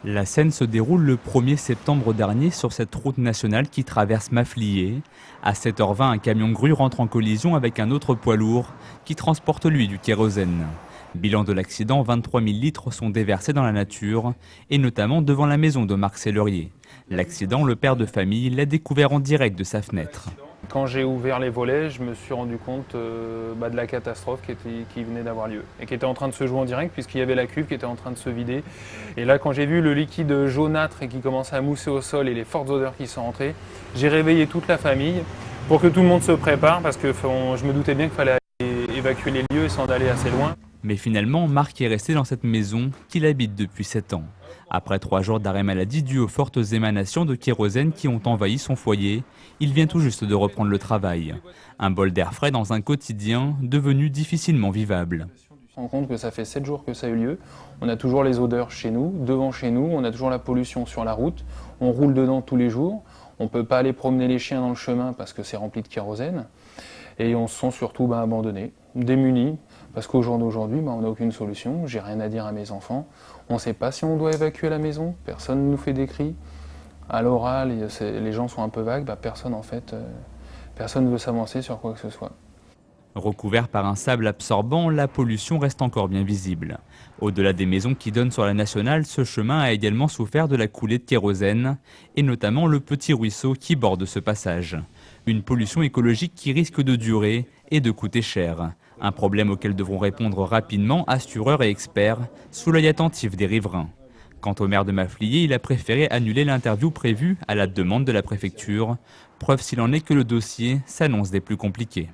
La scène se déroule le 1er septembre dernier sur cette route nationale qui traverse Maffliers. À 7h20, un camion grue rentre en collision avec un autre poids lourd qui transporte lui du kérosène. Bilan de l'accident, 23 000 litres sont déversés dans la nature, et notamment devant la maison de Marc Sellerier. L'accident, le père de famille l'a découvert en direct de sa fenêtre. Quand j'ai ouvert les volets, je me suis rendu compte de la catastrophe qui venait d'avoir lieu et qui était en train de se jouer en direct puisqu'il y avait la cuve qui était en train de se vider. Et là, quand j'ai vu le liquide jaunâtre et qui commençait à mousser au sol et les fortes odeurs qui sont rentrées, j'ai réveillé toute la famille pour que tout le monde se prépare parce que je me doutais bien qu'il fallait évacuer les lieux sans aller assez loin. Mais finalement, Marc est resté dans cette maison qu'il habite depuis 7 ans. Après 3 jours d'arrêt maladie dû aux fortes émanations de kérosène qui ont envahi son foyer, il vient tout juste de reprendre le travail. Un bol d'air frais dans un quotidien devenu difficilement vivable. On se rend compte que ça fait 7 jours que ça a eu lieu. On a toujours les odeurs chez nous, devant chez nous, on a toujours la pollution sur la route. On roule dedans tous les jours. On ne peut pas aller promener les chiens dans le chemin parce que c'est rempli de kérosène. Et on se sent surtout abandonné, démuni, parce qu'au jour d'aujourd'hui, on n'a aucune solution. J'ai rien à dire à mes enfants. On ne sait pas si on doit évacuer la maison. Personne ne nous fait des cris. À l'oral, les gens sont un peu vagues. Personne ne veut s'avancer sur quoi que ce soit. Recouvert par un sable absorbant, la pollution reste encore bien visible. Au-delà des maisons qui donnent sur la nationale, ce chemin a également souffert de la coulée de kérosène, et notamment le petit ruisseau qui borde ce passage. Une pollution écologique qui risque de durer et de coûter cher. Un problème auquel devront répondre rapidement assureurs et experts, sous l'œil attentif des riverains. Quant au maire de Maffliers, il a préféré annuler l'interview prévue à la demande de la préfecture, preuve s'il en est que le dossier s'annonce des plus compliqués.